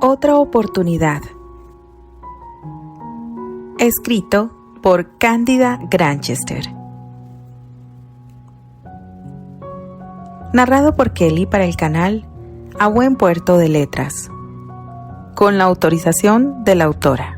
Otra oportunidad. Escrito por Cándida Granchester. Narrado por Kelly para el canal A Buen Puerto de Letras. Con la autorización de la autora.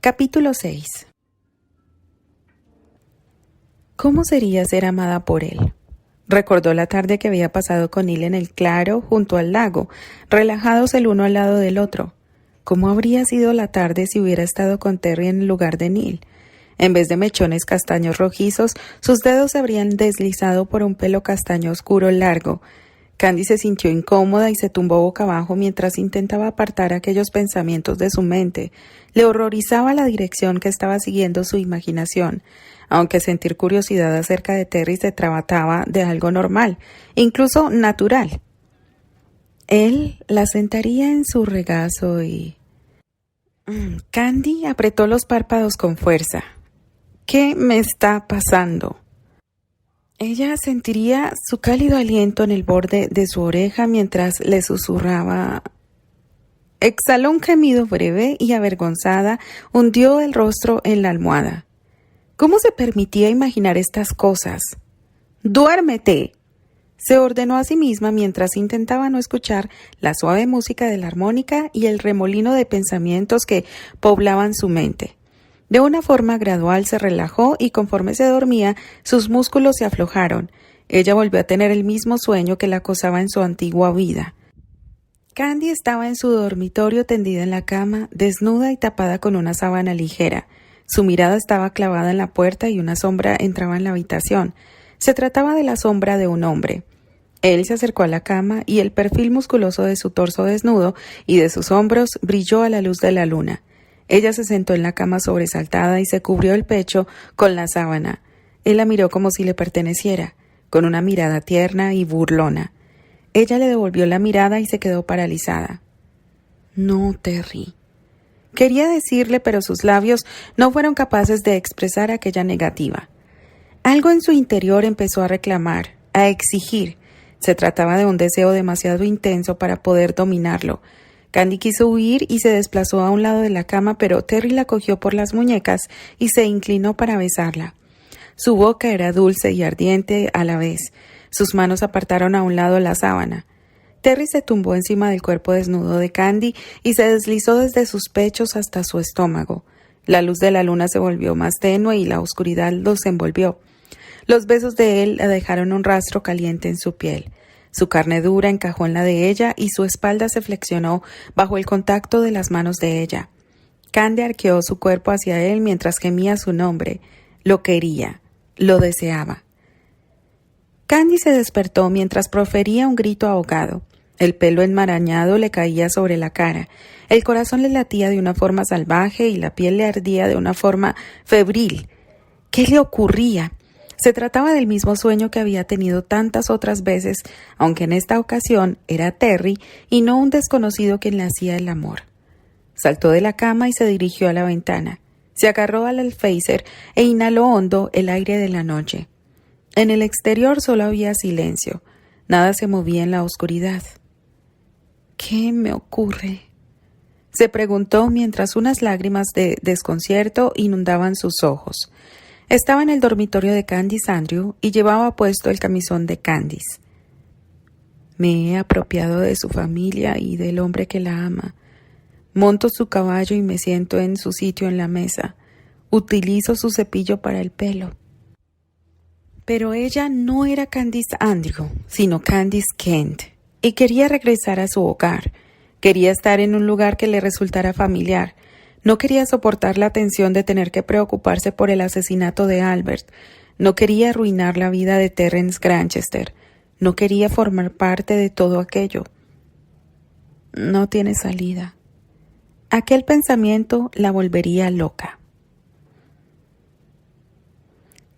Capítulo 6. ¿Cómo sería ser amada por él? Recordó la tarde que había pasado con él en el claro junto al lago, relajados el uno al lado del otro. ¿Cómo habría sido la tarde si hubiera estado con Terry en lugar de Neil? En vez de mechones castaños rojizos, sus dedos se habrían deslizado por un pelo castaño oscuro largo. Candy se sintió incómoda y se tumbó boca abajo mientras intentaba apartar aquellos pensamientos de su mente. Le horrorizaba la dirección que estaba siguiendo su imaginación, aunque sentir curiosidad acerca de Terry se trataba de algo normal, incluso natural. Él la sentaría en su regazo y... Candy apretó los párpados con fuerza. ¿Qué me está pasando? Ella sentiría su cálido aliento en el borde de su oreja mientras le susurraba. Exhaló un gemido breve y avergonzada, hundió el rostro en la almohada. ¿Cómo se permitía imaginar estas cosas? ¡Duérmete!, se ordenó a sí misma mientras intentaba no escuchar la suave música de la armónica y el remolino de pensamientos que poblaban su mente. De una forma gradual se relajó y conforme se dormía, sus músculos se aflojaron. Ella volvió a tener el mismo sueño que la acosaba en su antigua vida. Candy estaba en su dormitorio tendida en la cama, desnuda y tapada con una sábana ligera. Su mirada estaba clavada en la puerta y una sombra entraba en la habitación. Se trataba de la sombra de un hombre. Él se acercó a la cama y el perfil musculoso de su torso desnudo y de sus hombros brilló a la luz de la luna. Ella se sentó en la cama sobresaltada y se cubrió el pecho con la sábana. Él la miró como si le perteneciera, con una mirada tierna y burlona. Ella le devolvió la mirada y se quedó paralizada. No, Terry. Quería decirle, pero sus labios no fueron capaces de expresar aquella negativa. Algo en su interior empezó a reclamar, a exigir. Se trataba de un deseo demasiado intenso para poder dominarlo. Candy quiso huir y se desplazó a un lado de la cama, pero Terry la cogió por las muñecas y se inclinó para besarla. Su boca era dulce y ardiente a la vez. Sus manos apartaron a un lado la sábana. Terry se tumbó encima del cuerpo desnudo de Candy y se deslizó desde sus pechos hasta su estómago. La luz de la luna se volvió más tenue y la oscuridad los envolvió. Los besos de él le dejaron un rastro caliente en su piel. Su carne dura encajó en la de ella y su espalda se flexionó bajo el contacto de las manos de ella. Candy arqueó su cuerpo hacia él mientras gemía su nombre. Lo quería, lo deseaba. Candy se despertó mientras profería un grito ahogado. El pelo enmarañado le caía sobre la cara. El corazón le latía de una forma salvaje y la piel le ardía de una forma febril. ¿Qué le ocurría? Se trataba del mismo sueño que había tenido tantas otras veces, aunque en esta ocasión era Terry y no un desconocido quien le hacía el amor. Saltó de la cama y se dirigió a la ventana. Se agarró al alféizar e inhaló hondo el aire de la noche. En el exterior solo había silencio. Nada se movía en la oscuridad. ¿Qué me ocurre?, se preguntó mientras unas lágrimas de desconcierto inundaban sus ojos. Estaba en el dormitorio de Candice Andrew y llevaba puesto el camisón de Candice. Me he apropiado de su familia y del hombre que la ama. Monto su caballo y me siento en su sitio en la mesa. Utilizo su cepillo para el pelo. Pero ella no era Candice Andrew, sino Candice Kent, y quería regresar a su hogar. Quería estar en un lugar que le resultara familiar. No quería soportar la tensión de tener que preocuparse por el asesinato de Albert. No quería arruinar la vida de Terrence Granchester. No quería formar parte de todo aquello. No tiene salida. Aquel pensamiento la volvería loca.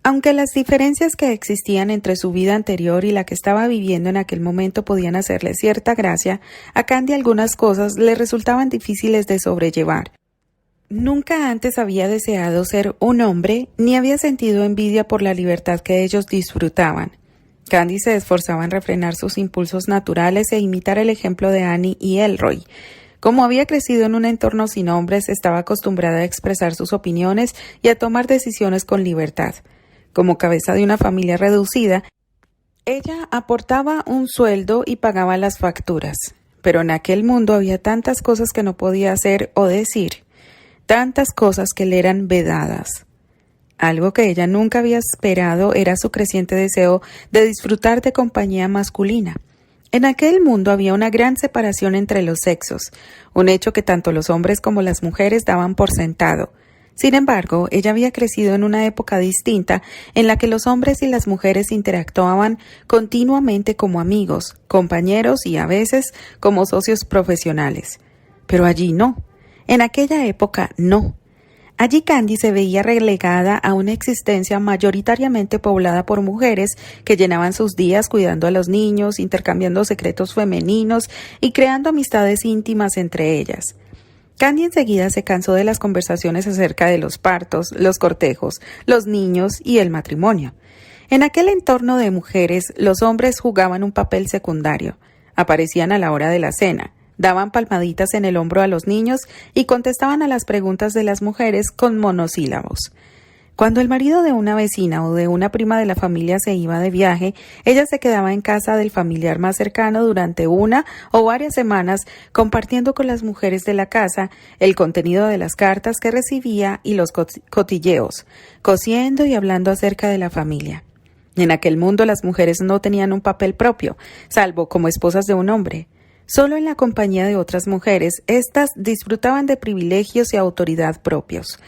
Aunque las diferencias que existían entre su vida anterior y la que estaba viviendo en aquel momento podían hacerle cierta gracia, a Candy algunas cosas le resultaban difíciles de sobrellevar. Nunca antes había deseado ser un hombre, ni había sentido envidia por la libertad que ellos disfrutaban. Candy se esforzaba en refrenar sus impulsos naturales e imitar el ejemplo de Annie y Elroy. Como había crecido en un entorno sin hombres, estaba acostumbrada a expresar sus opiniones y a tomar decisiones con libertad. Como cabeza de una familia reducida, ella aportaba un sueldo y pagaba las facturas. Pero en aquel mundo había tantas cosas que no podía hacer o decir, tantas cosas que le eran vedadas. Algo que ella nunca había esperado era su creciente deseo de disfrutar de compañía masculina. En aquel mundo había una gran separación entre los sexos, un hecho que tanto los hombres como las mujeres daban por sentado. Sin embargo, ella había crecido en una época distinta en la que los hombres y las mujeres interactuaban continuamente como amigos, compañeros y a veces como socios profesionales. Pero allí no. En aquella época no. Allí Candy se veía relegada a una existencia mayoritariamente poblada por mujeres que llenaban sus días cuidando a los niños, intercambiando secretos femeninos y creando amistades íntimas entre ellas. Candy enseguida se cansó de las conversaciones acerca de los partos, los cortejos, los niños y el matrimonio. En aquel entorno de mujeres, los hombres jugaban un papel secundario. Aparecían a la hora de la cena, daban palmaditas en el hombro a los niños y contestaban a las preguntas de las mujeres con monosílabos. Cuando el marido de una vecina o de una prima de la familia se iba de viaje, ella se quedaba en casa del familiar más cercano durante una o varias semanas, compartiendo con las mujeres de la casa el contenido de las cartas que recibía y los cotilleos, cosiendo y hablando acerca de la familia. En aquel mundo las mujeres no tenían un papel propio, salvo como esposas de un hombre. Solo en la compañía de otras mujeres, éstas disfrutaban de privilegios y autoridad propios.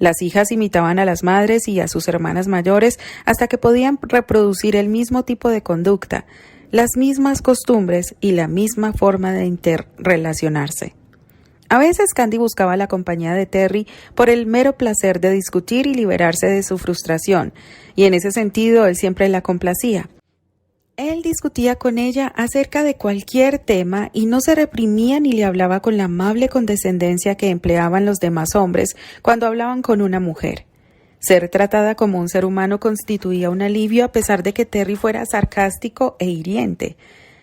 Las hijas imitaban a las madres y a sus hermanas mayores hasta que podían reproducir el mismo tipo de conducta, las mismas costumbres y la misma forma de interrelacionarse. A veces Candy buscaba la compañía de Terry por el mero placer de discutir y liberarse de su frustración, y en ese sentido él siempre la complacía. Él discutía con ella acerca de cualquier tema y no se reprimía ni le hablaba con la amable condescendencia que empleaban los demás hombres cuando hablaban con una mujer. Ser tratada como un ser humano constituía un alivio a pesar de que Terry fuera sarcástico e hiriente.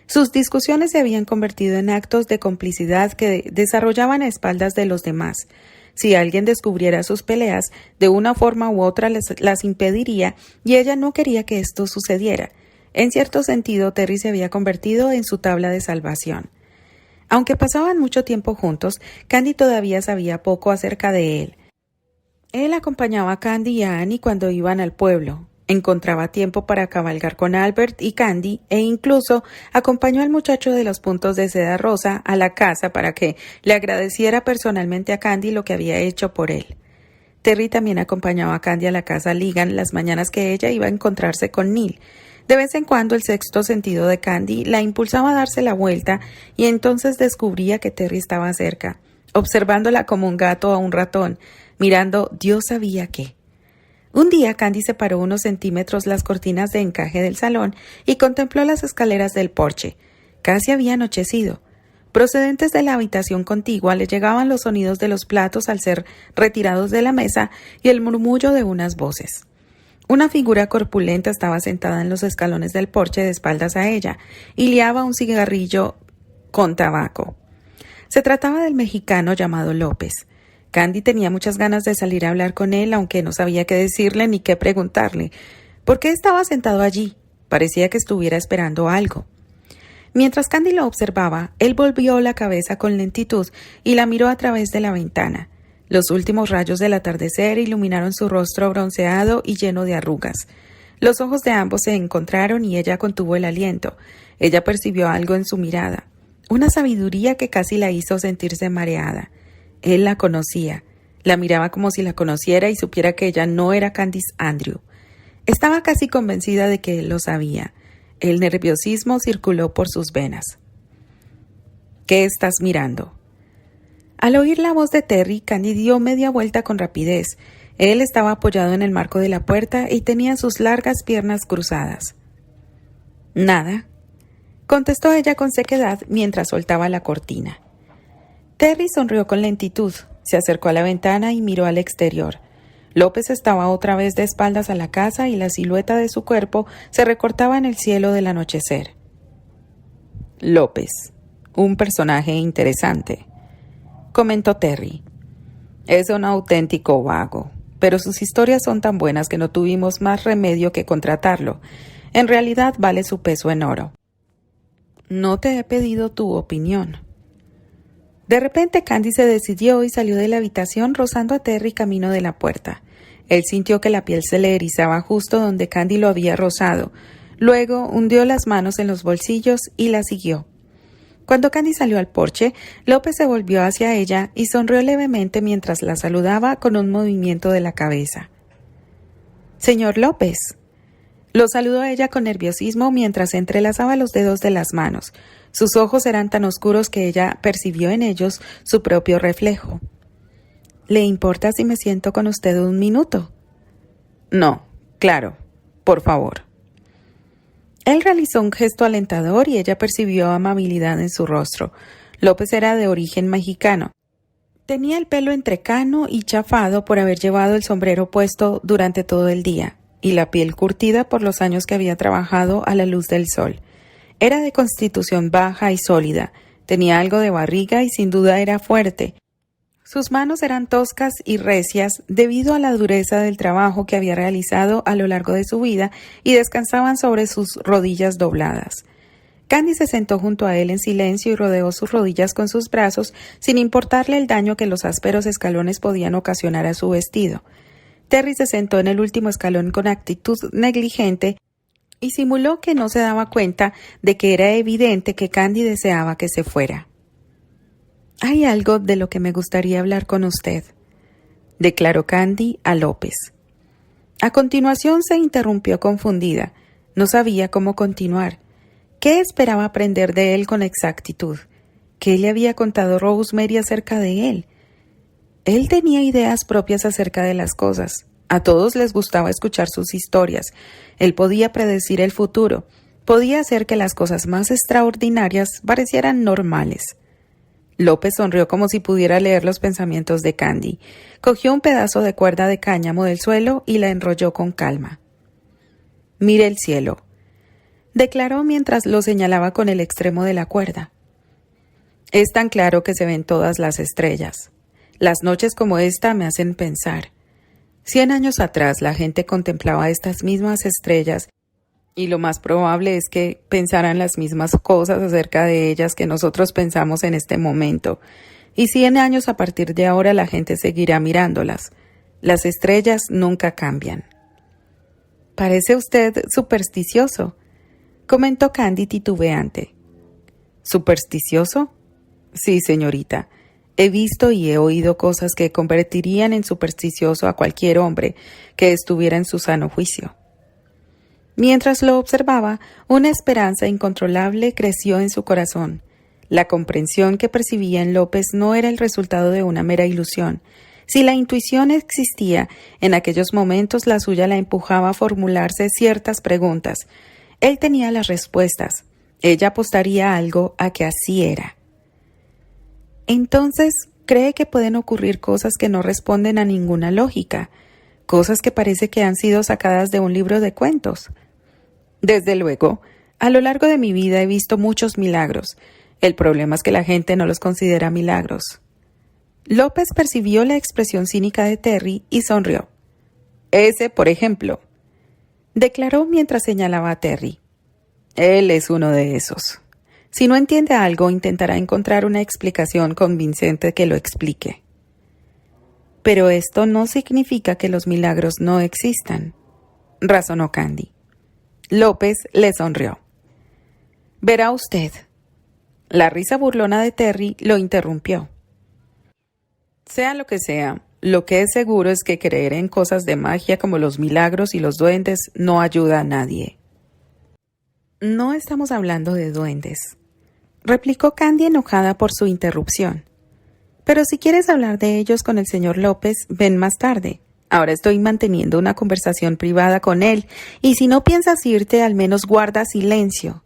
Sus discusiones se habían convertido en actos de complicidad que desarrollaban a espaldas de los demás. Si alguien descubriera sus peleas, de una forma u otra las impediría y ella no quería que esto sucediera. En cierto sentido, Terry se había convertido en su tabla de salvación. Aunque pasaban mucho tiempo juntos, Candy todavía sabía poco acerca de él. Él acompañaba a Candy y a Annie cuando iban al pueblo. Encontraba tiempo para cabalgar con Albert y Candy e incluso acompañó al muchacho de los puntos de seda rosa a la casa para que le agradeciera personalmente a Candy lo que había hecho por él. Terry también acompañaba a Candy a la casa Ligan las mañanas que ella iba a encontrarse con Neil. De vez en cuando el sexto sentido de Candy la impulsaba a darse la vuelta y entonces descubría que Terry estaba cerca, observándola como un gato a un ratón, mirando Dios sabía qué. Un día Candy separó unos centímetros las cortinas de encaje del salón y contempló las escaleras del porche. Casi había anochecido. Procedentes de la habitación contigua le llegaban los sonidos de los platos al ser retirados de la mesa y el murmullo de unas voces. Una figura corpulenta estaba sentada en los escalones del porche de espaldas a ella y liaba un cigarrillo con tabaco. Se trataba del mexicano llamado López. Candy tenía muchas ganas de salir a hablar con él, aunque no sabía qué decirle ni qué preguntarle. ¿Por qué estaba sentado allí? Parecía que estuviera esperando algo. Mientras Candy lo observaba, él volvió la cabeza con lentitud y la miró a través de la ventana. Los últimos rayos del atardecer iluminaron su rostro bronceado y lleno de arrugas. Los ojos de ambos se encontraron y ella contuvo el aliento. Ella percibió algo en su mirada, una sabiduría que casi la hizo sentirse mareada. Él la conocía, la miraba como si la conociera y supiera que ella no era Candice Andrew. Estaba casi convencida de que él lo sabía. El nerviosismo circuló por sus venas. ¿Qué estás mirando? Al oír la voz de Terry, Candy dio media vuelta con rapidez. Él estaba apoyado en el marco de la puerta y tenía sus largas piernas cruzadas. «Nada», contestó ella con sequedad mientras soltaba la cortina. Terry sonrió con lentitud, se acercó a la ventana y miró al exterior. López estaba otra vez de espaldas a la casa y la silueta de su cuerpo se recortaba en el cielo del anochecer. «López, un personaje interesante», comentó Terry. «Es un auténtico vago, pero sus historias son tan buenas que no tuvimos más remedio que contratarlo. En realidad vale su peso en oro». «No te he pedido tu opinión». De repente Candy se decidió y salió de la habitación rozando a Terry camino de la puerta. Él sintió que la piel se le erizaba justo donde Candy lo había rozado. Luego hundió las manos en los bolsillos y la siguió. Cuando Candy salió al porche, López se volvió hacia ella y sonrió levemente mientras la saludaba con un movimiento de la cabeza. «Señor López». Lo saludó ella con nerviosismo mientras entrelazaba los dedos de las manos. Sus ojos eran tan oscuros que ella percibió en ellos su propio reflejo. «¿Le importa si me siento con usted un minuto?» «No, claro, por favor». Él realizó un gesto alentador y ella percibió amabilidad en su rostro. López era de origen mexicano. Tenía el pelo entrecano y chafado por haber llevado el sombrero puesto durante todo el día, y la piel curtida por los años que había trabajado a la luz del sol. Era de constitución baja y sólida, tenía algo de barriga y sin duda era fuerte. Sus manos eran toscas y recias debido a la dureza del trabajo que había realizado a lo largo de su vida y descansaban sobre sus rodillas dobladas. Candy se sentó junto a él en silencio y rodeó sus rodillas con sus brazos sin importarle el daño que los ásperos escalones podían ocasionar a su vestido. Terry se sentó en el último escalón con actitud negligente y simuló que no se daba cuenta de que era evidente que Candy deseaba que se fuera. «Hay algo de lo que me gustaría hablar con usted», declaró Candy a López. A continuación se interrumpió confundida. No sabía cómo continuar. ¿Qué esperaba aprender de él con exactitud? ¿Qué le había contado Rosemary acerca de él? Él tenía ideas propias acerca de las cosas. A todos les gustaba escuchar sus historias. Él podía predecir el futuro. Podía hacer que las cosas más extraordinarias parecieran normales. López sonrió como si pudiera leer los pensamientos de Candy. Cogió un pedazo de cuerda de cáñamo del suelo y la enrolló con calma. «Mire el cielo», declaró mientras lo señalaba con el extremo de la cuerda. «Es tan claro que se ven todas las estrellas. Las noches como esta me hacen pensar. 100 años atrás la gente contemplaba estas mismas estrellas y lo más probable es que pensaran las mismas cosas acerca de ellas que nosotros pensamos en este momento. Y 100 años a partir de ahora la gente seguirá mirándolas. Las estrellas nunca cambian». «Parece usted supersticioso», comentó Candy titubeante. «¿Supersticioso? Sí, señorita. He visto y he oído cosas que convertirían en supersticioso a cualquier hombre que estuviera en su sano juicio». Mientras lo observaba, una esperanza incontrolable creció en su corazón. La comprensión que percibía en López no era el resultado de una mera ilusión. Si la intuición existía, en aquellos momentos la suya la empujaba a formularse ciertas preguntas. Él tenía las respuestas. Ella apostaría algo a que así era. «Entonces, ¿cree que pueden ocurrir cosas que no responden a ninguna lógica? Cosas que parece que han sido sacadas de un libro de cuentos?» «Desde luego. A lo largo de mi vida he visto muchos milagros. El problema es que la gente no los considera milagros». López percibió la expresión cínica de Terry y sonrió. «Ese, por ejemplo», declaró mientras señalaba a Terry. «Él es uno de esos. Si no entiende algo, intentará encontrar una explicación convincente que lo explique». «Pero esto no significa que los milagros no existan», razonó Candy. López le sonrió. «Verá usted». La risa burlona de Terry lo interrumpió. «Sea lo que sea, lo que es seguro es que creer en cosas de magia como los milagros y los duendes no ayuda a nadie». «No estamos hablando de duendes», replicó Candy enojada por su interrupción. «Pero si quieres hablar de ellos con el señor López, ven más tarde. Ahora estoy manteniendo una conversación privada con él, y si no piensas irte, al menos guarda silencio.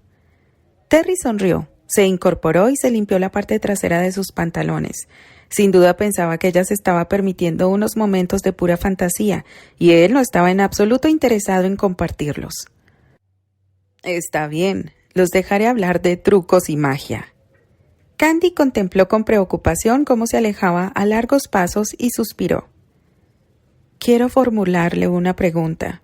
Terry sonrió, se incorporó y se limpió la parte trasera de sus pantalones. Sin duda pensaba que ella se estaba permitiendo unos momentos de pura fantasía, y él no estaba en absoluto interesado en compartirlos. Está bien, los dejaré hablar de trucos y magia. Candy contempló con preocupación cómo se alejaba a largos pasos y suspiró. Quiero formularle una pregunta.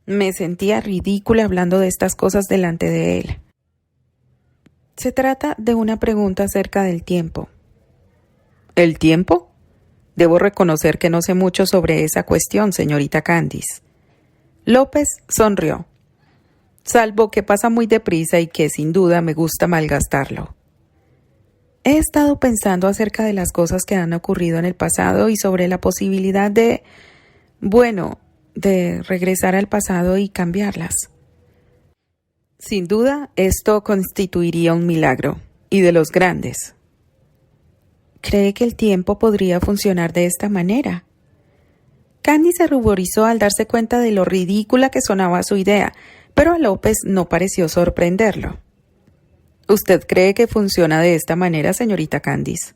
Me sentía ridícula hablando de estas cosas delante de él. Se trata de una pregunta acerca del tiempo. ¿El tiempo? Debo reconocer que no sé mucho sobre esa cuestión, señorita Candice. López sonrió. Salvo que pasa muy deprisa y que sin duda me gusta malgastarlo. He estado pensando acerca de las cosas que han ocurrido en el pasado y sobre la posibilidad de regresar al pasado y cambiarlas. Sin duda, esto constituiría un milagro, y de los grandes. ¿Cree que el tiempo podría funcionar de esta manera? Candy se ruborizó al darse cuenta de lo ridícula que sonaba su idea, pero a López no pareció sorprenderlo. ¿Usted cree que funciona de esta manera, señorita Candice?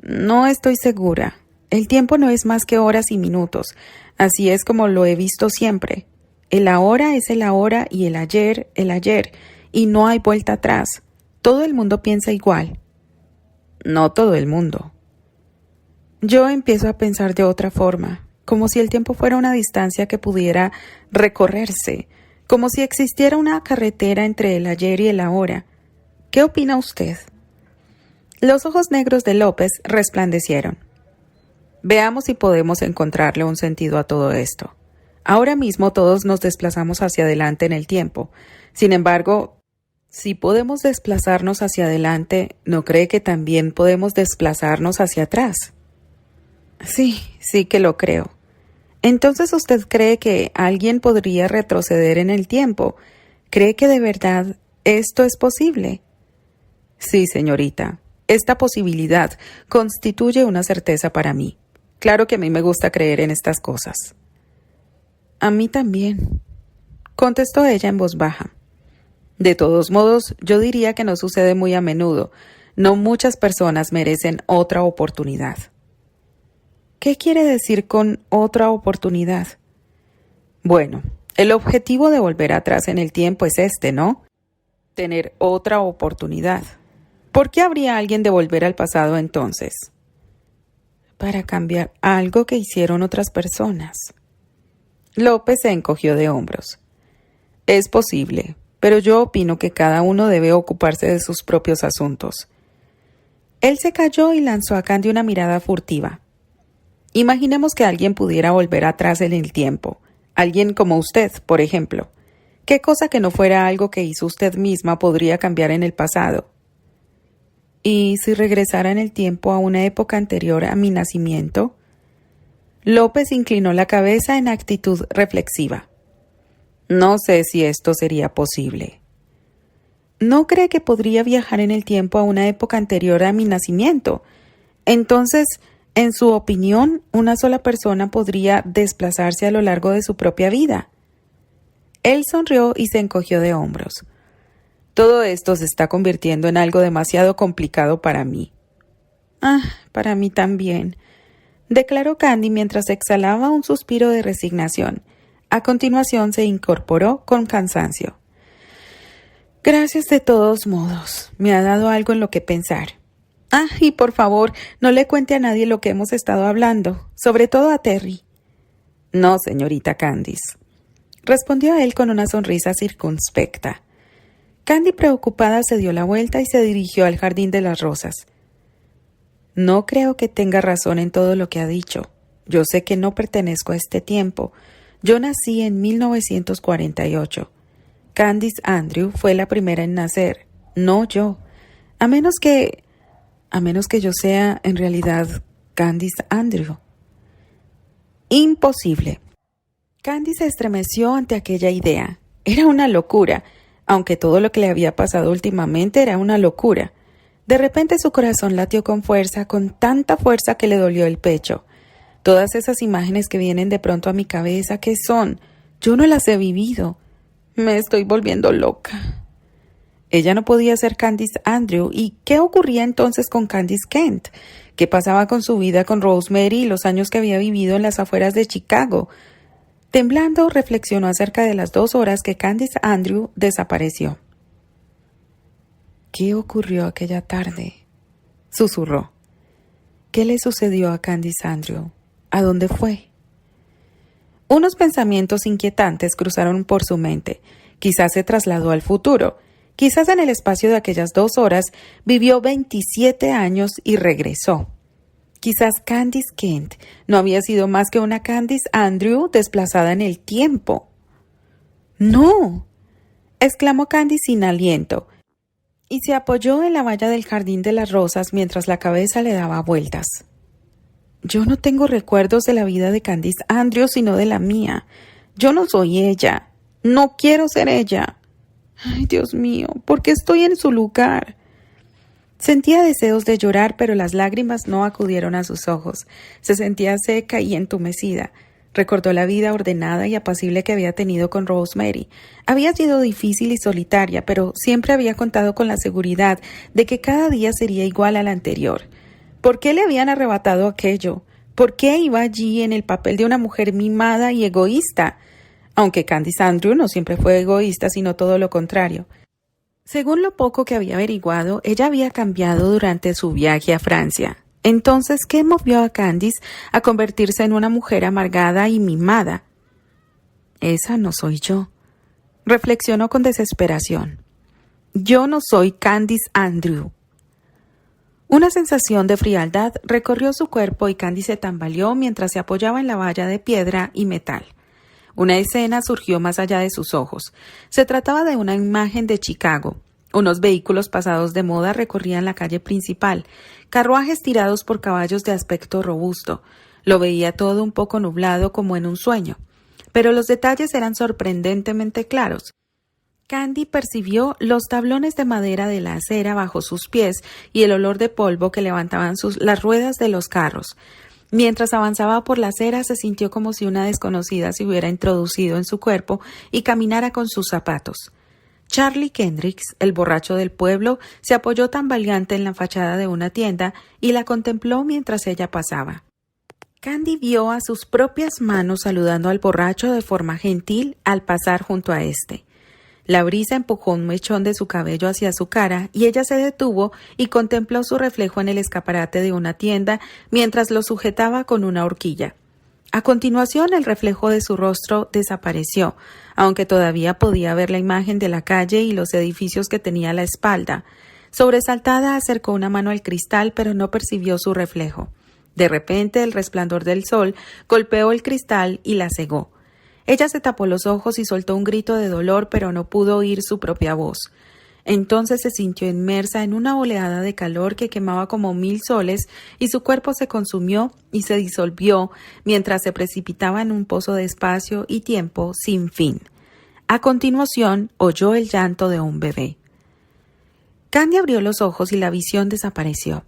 No estoy segura. El tiempo no es más que horas y minutos. Así es como lo he visto siempre. El ahora es el ahora y el ayer, y no hay vuelta atrás. Todo el mundo piensa igual. No todo el mundo. Yo empiezo a pensar de otra forma, como si el tiempo fuera una distancia que pudiera recorrerse, como si existiera una carretera entre el ayer y el ahora. ¿Qué opina usted? Los ojos negros de López resplandecieron. Veamos si podemos encontrarle un sentido a todo esto. Ahora mismo todos nos desplazamos hacia adelante en el tiempo. Sin embargo, si podemos desplazarnos hacia adelante, ¿no cree que también podemos desplazarnos hacia atrás? Sí que lo creo. Entonces, ¿usted cree que alguien podría retroceder en el tiempo? ¿Cree que de verdad esto es posible? Sí, señorita. Esta posibilidad constituye una certeza para mí. Claro que a mí me gusta creer en estas cosas. A mí también, contestó ella en voz baja. De todos modos, yo diría que no sucede muy a menudo. No muchas personas merecen otra oportunidad. ¿Qué quiere decir con otra oportunidad? Bueno, el objetivo de volver atrás en el tiempo es este, ¿no? Tener otra oportunidad. ¿Por qué habría alguien de volver al pasado entonces? Para cambiar algo que hicieron otras personas. López se encogió de hombros. Es posible, pero yo opino que cada uno debe ocuparse de sus propios asuntos. Él se calló y lanzó a Candy una mirada furtiva. Imaginemos que alguien pudiera volver atrás en el tiempo. Alguien como usted, por ejemplo. ¿Qué cosa que no fuera algo que hizo usted misma podría cambiar en el pasado? ¿Y si regresara en el tiempo a una época anterior a mi nacimiento? López inclinó la cabeza en actitud reflexiva. No sé si esto sería posible. ¿No cree que podría viajar en el tiempo a una época anterior a mi nacimiento? Entonces, en su opinión, una sola persona podría desplazarse a lo largo de su propia vida. Él sonrió y se encogió de hombros. Todo esto se está convirtiendo en algo demasiado complicado para mí. Para mí también, declaró Candy mientras exhalaba un suspiro de resignación. A continuación se incorporó con cansancio. Gracias de todos modos. Me ha dado algo en lo que pensar. Y por favor, no le cuente a nadie lo que hemos estado hablando, sobre todo a Terry. No, señorita Candice, respondió él con una sonrisa circunspecta. Candy, preocupada, se dio la vuelta y se dirigió al jardín de las rosas. No creo que tenga razón en todo lo que ha dicho. Yo sé que no pertenezco a este tiempo. Yo nací en 1948. Candice Andrew fue la primera en nacer, no yo. A menos que yo sea, en realidad, Candice Andrew. Imposible. Candy se estremeció ante aquella idea. Era una locura, aunque todo lo que le había pasado últimamente era una locura. De repente su corazón latió con fuerza, con tanta fuerza que le dolió el pecho. Todas esas imágenes que vienen de pronto a mi cabeza, ¿qué son? Yo no las he vivido. Me estoy volviendo loca. Ella no podía ser Candice Andrew. ¿Y qué ocurría entonces con Candice Kent? ¿Qué pasaba con su vida con Rosemary y los años que había vivido en las afueras de Chicago? Temblando, reflexionó acerca de las 2 horas que Candice Andrew desapareció. ¿Qué ocurrió aquella tarde?, susurró. ¿Qué le sucedió a Candice Andrew? ¿A dónde fue? Unos pensamientos inquietantes cruzaron por su mente. Quizás se trasladó al futuro. Quizás en el espacio de aquellas 2 horas vivió 27 años y regresó. Quizás Candice Kent no había sido más que una Candice Andrew desplazada en el tiempo. ¡No!, exclamó Candice sin aliento, y se apoyó en la valla del jardín de las rosas mientras la cabeza le daba vueltas. Yo no tengo recuerdos de la vida de Candice Andrew, sino de la mía. Yo no soy ella. No quiero ser ella. Ay, Dios mío, ¿por qué estoy en su lugar? Sentía deseos de llorar, pero las lágrimas no acudieron a sus ojos. Se sentía seca y entumecida. Recordó la vida ordenada y apacible que había tenido con Rosemary. Había sido difícil y solitaria, pero siempre había contado con la seguridad de que cada día sería igual al anterior. ¿Por qué le habían arrebatado aquello? ¿Por qué iba allí en el papel de una mujer mimada y egoísta? Aunque Candice Andrew no siempre fue egoísta, sino todo lo contrario. Según lo poco que había averiguado, ella había cambiado durante su viaje a Francia. Entonces, ¿qué movió a Candice a convertirse en una mujer amargada y mimada? Esa no soy yo, reflexionó con desesperación. Yo no soy Candice Andrew. Una sensación de frialdad recorrió su cuerpo y Candice se tambaleó mientras se apoyaba en la valla de piedra y metal. Una escena surgió más allá de sus ojos. Se trataba de una imagen de Chicago. Unos vehículos pasados de moda recorrían la calle principal, carruajes tirados por caballos de aspecto robusto. Lo veía todo un poco nublado como en un sueño, pero los detalles eran sorprendentemente claros. Candy percibió los tablones de madera de la acera bajo sus pies y el olor de polvo que levantaban las ruedas de los carros. Mientras avanzaba por la acera, se sintió como si una desconocida se hubiera introducido en su cuerpo y caminara con sus zapatos. Charlie Kendricks, el borracho del pueblo, se apoyó tambaleante en la fachada de una tienda y la contempló mientras ella pasaba. Candy vio a sus propias manos saludando al borracho de forma gentil al pasar junto a éste. La brisa empujó un mechón de su cabello hacia su cara y ella se detuvo y contempló su reflejo en el escaparate de una tienda mientras lo sujetaba con una horquilla. A continuación, el reflejo de su rostro desapareció, aunque todavía podía ver la imagen de la calle y los edificios que tenía a la espalda. Sobresaltada, acercó una mano al cristal, pero no percibió su reflejo. De repente, el resplandor del sol golpeó el cristal y la cegó. Ella se tapó los ojos y soltó un grito de dolor, pero no pudo oír su propia voz. Entonces se sintió inmersa en una oleada de calor que quemaba como 1000 soles y su cuerpo se consumió y se disolvió mientras se precipitaba en un pozo de espacio y tiempo sin fin. A continuación oyó el llanto de un bebé. Candy abrió los ojos y la visión desapareció.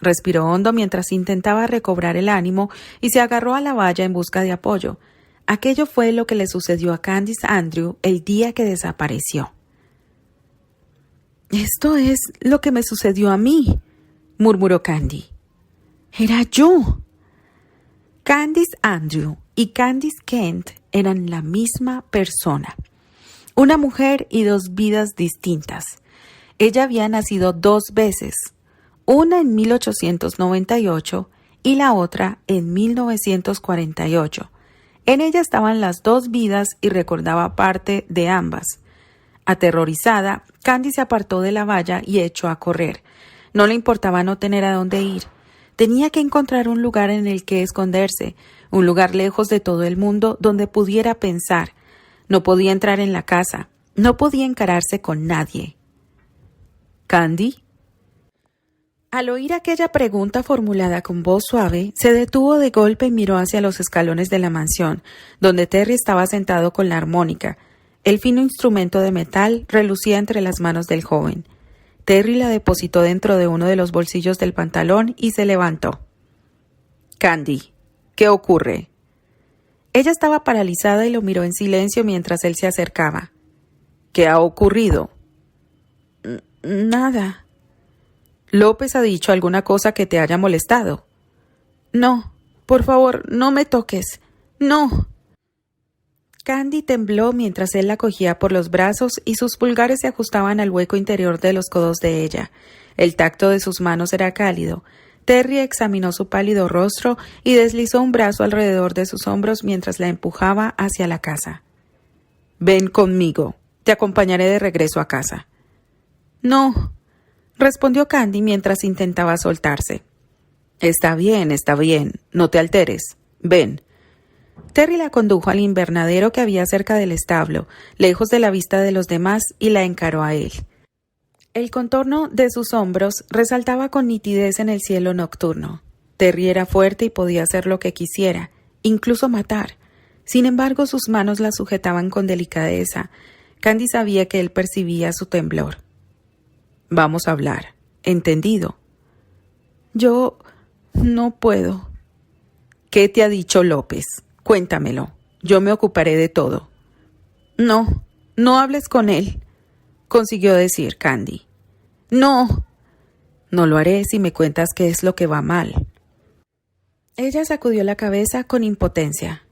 Respiró hondo mientras intentaba recobrar el ánimo y se agarró a la valla en busca de apoyo. Aquello fue lo que le sucedió a Candice Andrew el día que desapareció. «Esto es lo que me sucedió a mí», murmuró Candy. «Era yo». Candice Andrew y Candice Kent eran la misma persona. Una mujer y 2 vidas distintas. Ella había nacido 2 veces, una en 1898 y la otra en 1948. En ella estaban las 2 vidas y recordaba parte de ambas. Aterrorizada, Candy se apartó de la valla y echó a correr. No le importaba no tener a dónde ir. Tenía que encontrar un lugar en el que esconderse, un lugar lejos de todo el mundo donde pudiera pensar. No podía entrar en la casa, no podía encararse con nadie. «¿Candy?» Al oír aquella pregunta formulada con voz suave, se detuvo de golpe y miró hacia los escalones de la mansión, donde Terry estaba sentado con la armónica. El fino instrumento de metal relucía entre las manos del joven. Terry la depositó dentro de uno de los bolsillos del pantalón y se levantó. «Candy», ¿Qué ocurre? Ella estaba paralizada y lo miró en silencio mientras él se acercaba. ¿Qué ha ocurrido? Nada. ¿López ha dicho alguna cosa que te haya molestado? No, por favor, no me toques. No. Candy tembló mientras él la cogía por los brazos y sus pulgares se ajustaban al hueco interior de los codos de ella. El tacto de sus manos era cálido. Terry examinó su pálido rostro y deslizó un brazo alrededor de sus hombros mientras la empujaba hacia la casa. «Ven conmigo. Te acompañaré de regreso a casa». «No», respondió Candy mientras intentaba soltarse. Está bien, no te alteres. Ven». Terry la condujo al invernadero que había cerca del establo, lejos de la vista de los demás, y la encaró a él. El contorno de sus hombros resaltaba con nitidez en el cielo nocturno. Terry era fuerte y podía hacer lo que quisiera, incluso matar. Sin embargo, sus manos la sujetaban con delicadeza. Candy sabía que él percibía su temblor. «Vamos a hablar. ¿Entendido?» «Yo no puedo». «¿Qué te ha dicho López? Cuéntamelo. Yo me ocuparé de todo». «No, no hables con él», consiguió decir Candy. «No». «No lo haré si me cuentas qué es lo que va mal». Ella sacudió la cabeza con impotencia.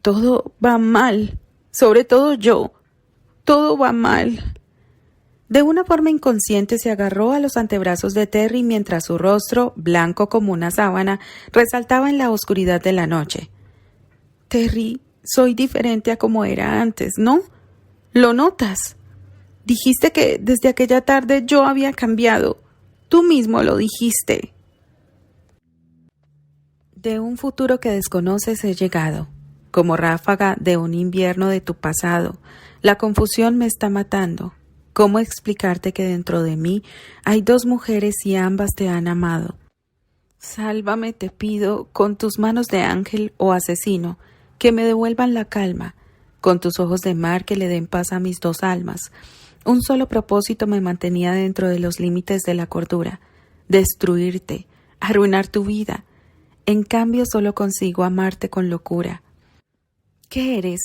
«Todo va mal, sobre todo yo. Todo va mal». De una forma inconsciente se agarró a los antebrazos de Terry mientras su rostro, blanco como una sábana, resaltaba en la oscuridad de la noche. «Terry, soy diferente a como era antes, ¿no? ¿Lo notas? Dijiste que desde aquella tarde yo había cambiado. Tú mismo lo dijiste». De un futuro que desconoces he llegado, como ráfaga de un invierno de tu pasado. La confusión me está matando. ¿Cómo explicarte que dentro de mí hay dos mujeres y ambas te han amado? Sálvame, te pido, con tus manos de ángel o asesino, que me devuelvan la calma, con tus ojos de mar que le den paz a mis dos almas. Un solo propósito me mantenía dentro de los límites de la cordura: destruirte, arruinar tu vida. En cambio, solo consigo amarte con locura. ¿Qué eres?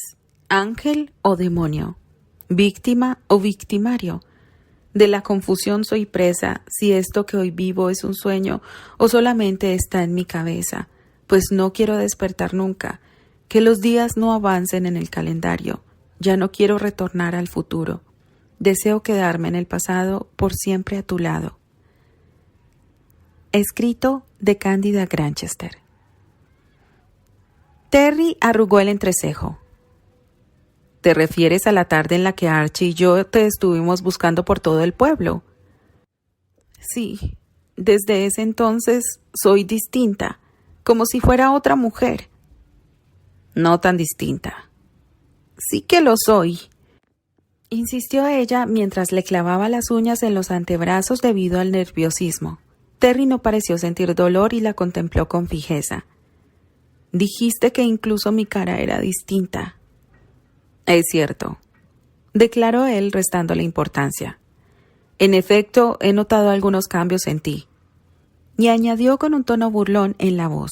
¿Ángel o demonio? ¿Víctima o victimario? De la confusión soy presa, si esto que hoy vivo es un sueño o solamente está en mi cabeza, pues no quiero despertar nunca, que los días no avancen en el calendario. Ya no quiero retornar al futuro. Deseo quedarme en el pasado por siempre a tu lado. Escrito de Cándida Granchester. Terry arrugó el entrecejo. ¿Te refieres a la tarde en la que Archie y yo te estuvimos buscando por todo el pueblo? Sí, desde ese entonces soy distinta, como si fuera otra mujer. No tan distinta. Sí que lo soy, insistió ella mientras le clavaba las uñas en los antebrazos debido al nerviosismo. Terry no pareció sentir dolor y la contempló con fijeza. Dijiste que incluso mi cara era distinta. Es cierto, declaró él restándole importancia. En efecto, he notado algunos cambios en ti. Y añadió con un tono burlón en la voz.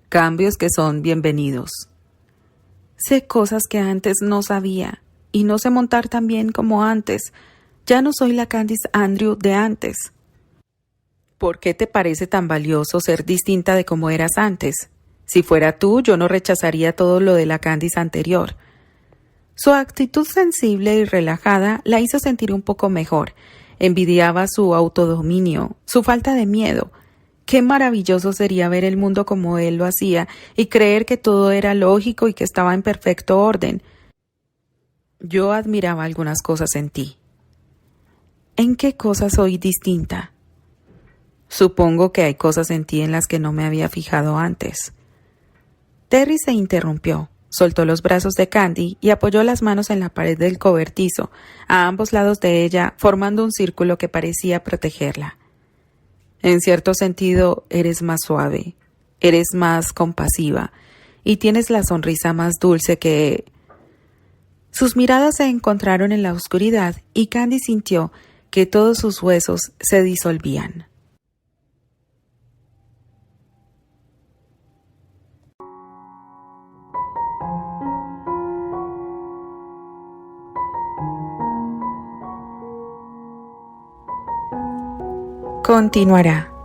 Cambios que son bienvenidos. Sé cosas que antes no sabía, y no sé montar tan bien como antes. Ya no soy la Candice Andrew de antes. ¿Por qué te parece tan valioso ser distinta de como eras antes? Si fuera tú, yo no rechazaría todo lo de la Candice anterior. Su actitud sensible y relajada la hizo sentir un poco mejor. Envidiaba su autodominio, su falta de miedo. Qué maravilloso sería ver el mundo como él lo hacía y creer que todo era lógico y que estaba en perfecto orden. Yo admiraba algunas cosas en ti. ¿En qué cosas soy distinta? Supongo que hay cosas en ti en las que no me había fijado antes. Terry se interrumpió. Soltó los brazos de Candy y apoyó las manos en la pared del cobertizo, a ambos lados de ella, formando un círculo que parecía protegerla. En cierto sentido, eres más suave, eres más compasiva, y tienes la sonrisa más dulce que... Sus miradas se encontraron en la oscuridad y Candy sintió que todos sus huesos se disolvían. continuará.